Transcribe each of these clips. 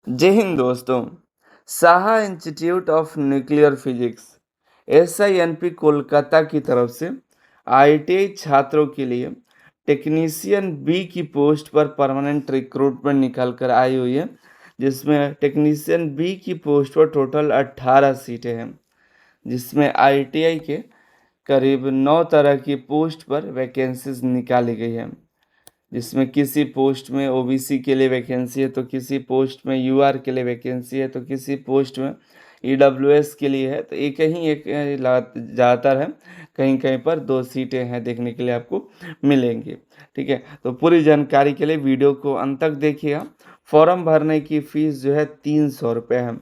जय हिंद दोस्तों। Saha institute of nuclear physics SINP Kolkata की तरफ से IIT छात्रों के लिए टेक्नीशियन बी की पोस्ट पर परमानेंट रिक्रूटमेंट निकाल कर आई हुई है, जिसमें टेक्नीशियन बी की पोस्ट पर टोटल 18 सीटें हैं, जिसमें IITI के करीब 9 तरह की पोस्ट पर वैकेंसीज निकाली गई हैं, जिसमें किसी पोस्ट में OBC के लिए वैकेंसी है, तो किसी पोस्ट में UR के लिए वैकेंसी है, तो किसी पोस्ट में EWS के लिए है। तो एक ही एक ज़्यादातर है, कहीं कहीं पर 2 सीटें हैं देखने के लिए आपको मिलेंगी। ठीक है, तो पूरी जानकारी के लिए वीडियो को अंत तक देखिएगा। फॉर्म भरने की फ़ीस जो है 300 रुपये है।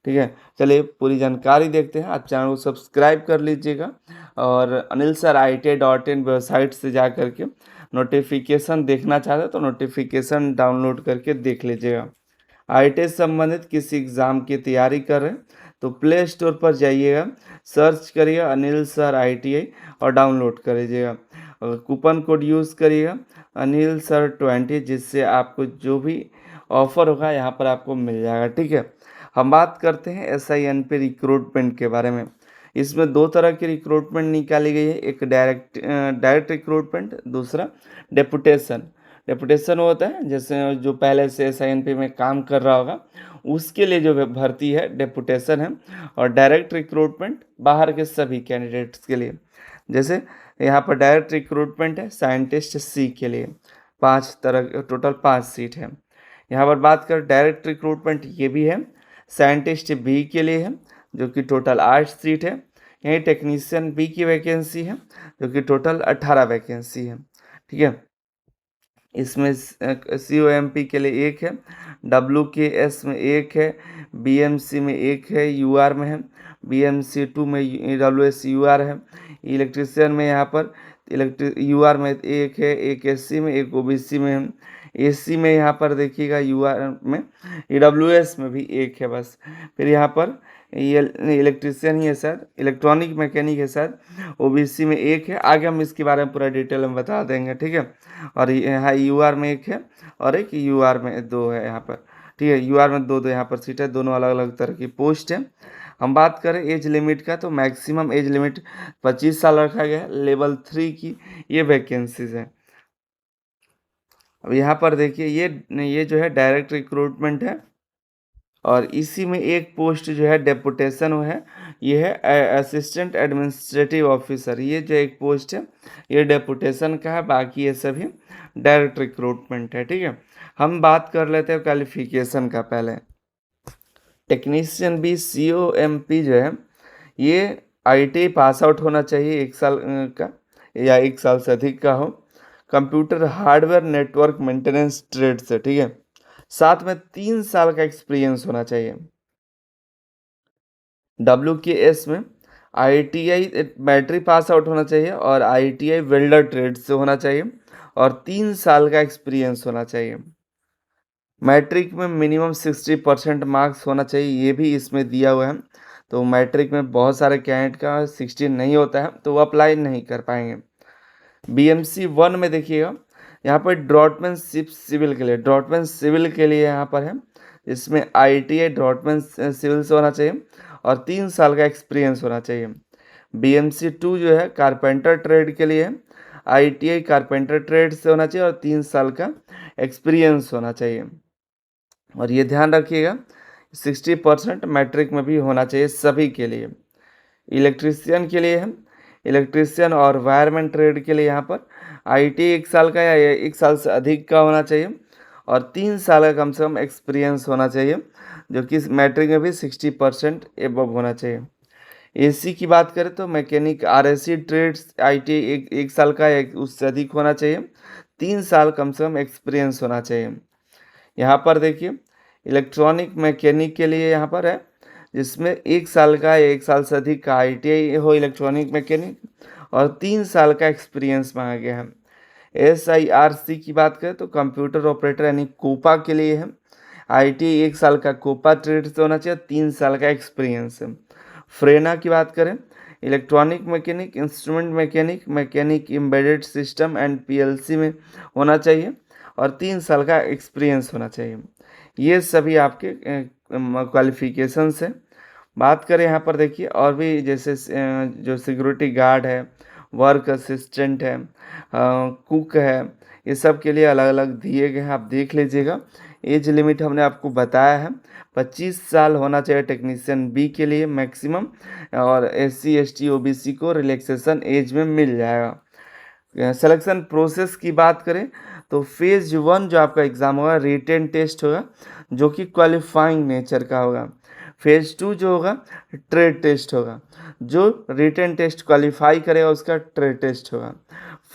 ठीक है, चलिए पूरी जानकारी देखते हैं। आप चैनल को सब्सक्राइब कर लीजिएगा और anilsir.it.in वेबसाइट से जा कर के नोटिफिकेशन देखना चाहते हैं तो नोटिफिकेशन डाउनलोड करके देख लीजिएगा। IIT से संबंधित किसी एग्ज़ाम की तैयारी कर रहे हैं तो प्ले स्टोर पर जाइएगा, सर्च करिए अनिल सर IITI और डाउनलोड कर लीजिएगा। और कूपन कोड यूज़ करिएगा अनिल सर 20, जिससे आपको जो भी ऑफ़र होगा यहाँ पर आपको मिल जाएगा। ठीक है, हम बात करते हैं SINP रिक्रूटमेंट के बारे में। इसमें 2 तरह की रिक्रूटमेंट निकाली गई है, एक डायरेक्ट रिक्रूटमेंट, दूसरा डेपुटेशन। डेपुटेशन वो होता है जैसे जो पहले से SINP में काम कर रहा होगा उसके लिए जो भर्ती है डेपुटेशन है, और डायरेक्ट रिक्रूटमेंट बाहर के सभी कैंडिडेट्स के लिए। जैसे यहाँ पर डायरेक्ट रिक्रूटमेंट है साइंटिस्ट C के लिए, 5 तरह, टोटल 5 सीट है। यहाँ पर बात कर डायरेक्ट रिक्रूटमेंट ये भी है साइंटिस्ट B के लिए है, जो कि टोटल 8 सीट है। यहीं टेक्नीशियन B की वैकेंसी है, जो कि टोटल 18 वैकेंसी है। ठीक है, इसमें COMP के लिए 1 है, WKS में 1 है, BMC में 1 है, UR में है, BMC2 में EWS UR है। इलेक्ट्रीशियन में यहाँ पर UR में 1 है, एक SC में, एक OBC में है। AC में यहाँ पर देखिएगा UR में, EWS में भी 1 है बस। फिर यहाँ पर ये इलेक्ट्रीशियन ही है सर, इलेक्ट्रॉनिक मैकेनिक है सर, OBC में 1 है। आगे हम इसके बारे में पूरा डिटेल में बता देंगे। ठीक है, और यहाँ UR में 1 है और एक UR में 2 है यहाँ पर। ठीक है, UR में 2 यहाँ पर सीट है, दोनों अलग अलग तरह की पोस्ट है। हम बात करें एज लिमिट का तो मैक्सिमम एज लिमिट 25 साल रखा गया है। लेवल 3 की ये वैकेंसीज है। अब यहाँ पर देखिए ये जो है डायरेक्ट रिक्रूटमेंट है, और इसी में एक पोस्ट जो है डेपुटेशन है, ये है असिस्टेंट एडमिनिस्ट्रेटिव ऑफिसर। ये जो एक पोस्ट है ये डेपुटेशन का है, बाकी ये सभी डायरेक्ट रिक्रूटमेंट है। ठीक है, हम बात कर लेते हैं क्वालिफिकेशन का। पहले टेक्नीशियन भी COMP जो है ये IIT पास आउट होना चाहिए 1 साल का या 1 साल से अधिक का हो, computer hardware network maintenance trade से। ठीक है, साथ में 3 साल का एक्सपीरियंस होना चाहिए। WKS में IITI बैटरी पास आउट होना चाहिए और IITI वेल्डर ट्रेड से होना चाहिए, और 3 साल का एक्सपीरियंस होना चाहिए। मैट्रिक में मिनिमम 60% मार्क्स होना चाहिए, ये भी इसमें दिया हुआ है। तो मैट्रिक में बहुत सारे कैंडिडेट का 60 नहीं होता है तो वो अप्लाई नहीं कर पाएंगे। BMC 1 में देखिएगा यहाँ पर ड्रॉटमैनशिप सिविल के लिए, यहाँ पर है, इसमें IITI ड्रॉटमैन सिविल से होना चाहिए और 3 साल का एक्सपीरियंस होना चाहिए। BMC 2 जो है कारपेंटर ट्रेड के लिए है, IITI कारपेंटर ट्रेड से होना चाहिए और 3 साल का एक्सपीरियंस होना चाहिए। और ये ध्यान रखिएगा 60% मैट्रिक में भी होना चाहिए सभी के लिए। इलेक्ट्रीशियन के लिए है, इलेक्ट्रीशियन और वायरमैन ट्रेड के लिए यहाँ पर IIT 1 साल का या 1 साल से अधिक का होना चाहिए और 3 साल का कम से कम एक्सपीरियंस होना चाहिए, जो कि मैट्रिक में भी 60% एबव होना चाहिए। AC की बात करें तो मैकेनिक RSC ट्रेड्स IIT 1 साल का या उससे अधिक होना चाहिए, 3 साल कम से कम एक्सपीरियंस होना चाहिए। यहाँ पर देखिए इलेक्ट्रॉनिक मैकेनिक के लिए यहाँ पर है, जिसमें 1 साल का या 1 साल से अधिक का IITI हो इलेक्ट्रॉनिक मैकेनिक और 3 साल का एक्सपीरियंस मांगा गया है। SIRC की बात करें तो कंप्यूटर ऑपरेटर यानी कोपा के लिए है, IITI 1 साल का कोपा ट्रेड से होना चाहिए, 3 साल का एक्सपीरियंस है। फ्रेना की बात करें electronic mechanic, instrument mechanic, mechanic embedded system and PLC में होना चाहिए और 3 साल का एक्सपीरियंस होना चाहिए। ये सभी आपके क्वालिफ़िकेशंस हैं। बात करें यहाँ पर देखिए और भी जैसे जो सिक्योरिटी गार्ड है, वर्क असिस्टेंट है, कुक है, ये सब के लिए अलग-अलग दिए गए हैं, आप देख लीजिएगा। एज लिमिट हमने आपको बताया है, 25 साल होना चाहिए टेक्नीशियन बी के लिए मैक्सिमम, और एससी, एसटी, ओबीसी को रिलैक्सेशन एज में मिल जाएगा। सिलेक्शन प्रोसेस की बात करें तो फेज़ 1 जो आपका एग्ज़ाम होगा रिटेन टेस्ट होगा, जो कि क्वालिफाइंग नेचर का होगा। फेज़ 2 जो होगा ट्रेड टेस्ट होगा, जो रिटेन टेस्ट क्वालिफाई करेगा उसका ट्रेड टेस्ट होगा।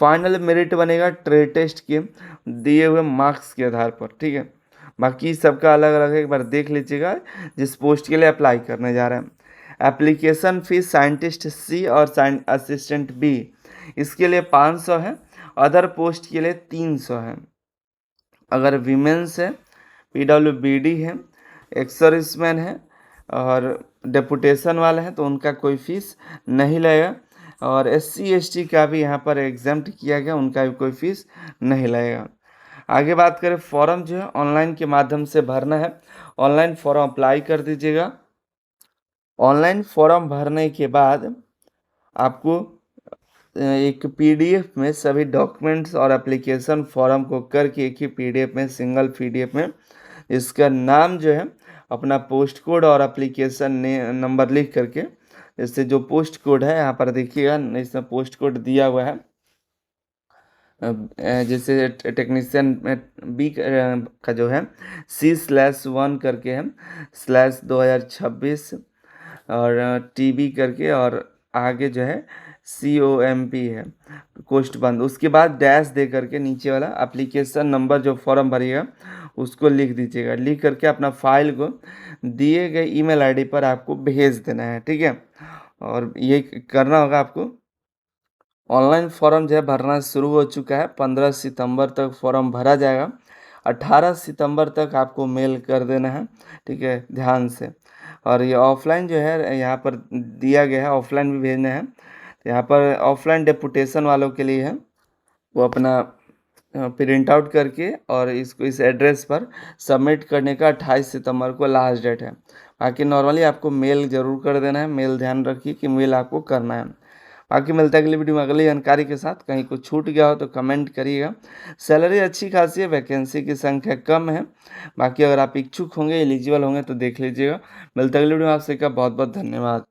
फाइनल मेरिट बनेगा ट्रेड टेस्ट के दिए हुए मार्क्स के आधार पर, ठीक है। बाकी सबका अलग-अलग है, एक बार देख लीजिएगा जिस पोस्ट के लिए अप्लाई करने जा रहे हैं। एप्लीकेशन फ़ीस साइंटिस्ट सी और असिस्टेंट बी इसके लिए 500 है, अदर पोस्ट के लिए 300 है। अगर वीमेंस है, पीडब्ल्यूबीडी है, एक्स सर्विसमैन है और डेपुटेशन वाले हैं तो उनका कोई फ़ीस नहीं लगेगा, और एससी एसटी का भी यहाँ पर एग्ज़म्प्ट किया गया, उनका भी कोई फ़ीस नहीं लगेगा। आगे बात करें फॉर्म जो है ऑनलाइन के माध्यम से भरना है, ऑनलाइन फॉर्म अप्लाई कर दीजिएगा। ऑनलाइन फॉर्म भरने के बाद आपको एक पीडीएफ में सभी डॉक्यूमेंट्स और एप्लीकेशन फॉर्म को करके एक ही पीडीएफ में, सिंगल पीडीएफ में इसका नाम जो है अपना पोस्ट कोड और एप्लीकेशन नंबर लिख करके, जैसे जो पोस्ट कोड है यहाँ पर देखिएगा, इसमें पोस्ट कोड दिया हुआ है। जैसे टेक्नीशियन बी का जो है C/1 करके है /2026 और टीबी करके, और आगे जो है COMP है, कोष्ठ बंद, उसके बाद डैश दे करके नीचे वाला एप्लीकेशन नंबर जो फॉर्म भरिएगा उसको लिख दीजिएगा। लिख करके अपना फाइल को दिए गए ईमेल आईडी पर आपको भेज देना है, ठीक है। और ये करना होगा आपको। ऑनलाइन फॉर्म जो है भरना शुरू हो चुका है, 15 सितंबर तक फॉर्म भरा जाएगा, 18 सितंबर तक आपको मेल कर देना है, ठीक है, ध्यान से। और ये ऑफलाइन जो है यहाँ पर दिया गया है, ऑफलाइन भी भेजना है। तो यहाँ पर ऑफलाइन डेपुटेशन वालों के लिए है, वो अपना प्रिंट आउट करके और इसको इस एड्रेस पर सबमिट करने का 28 सितंबर को लास्ट डेट है। बाकी नॉर्मली आपको मेल ज़रूर कर देना है, मेल ध्यान रखिए कि मेल आपको करना है। बाकी मिलता है अगली वीडियो में अगली जानकारी के साथ। कहीं कुछ छूट गया हो तो कमेंट करिएगा। सैलरी अच्छी खासी है, वैकेंसी की संख्या कम है। बाकी अगर आप इच्छुक होंगे, एलिजिबल होंगे तो देख लीजिएगा। मिलता है अगली वीडियो में, आपसे का बहुत बहुत धन्यवाद।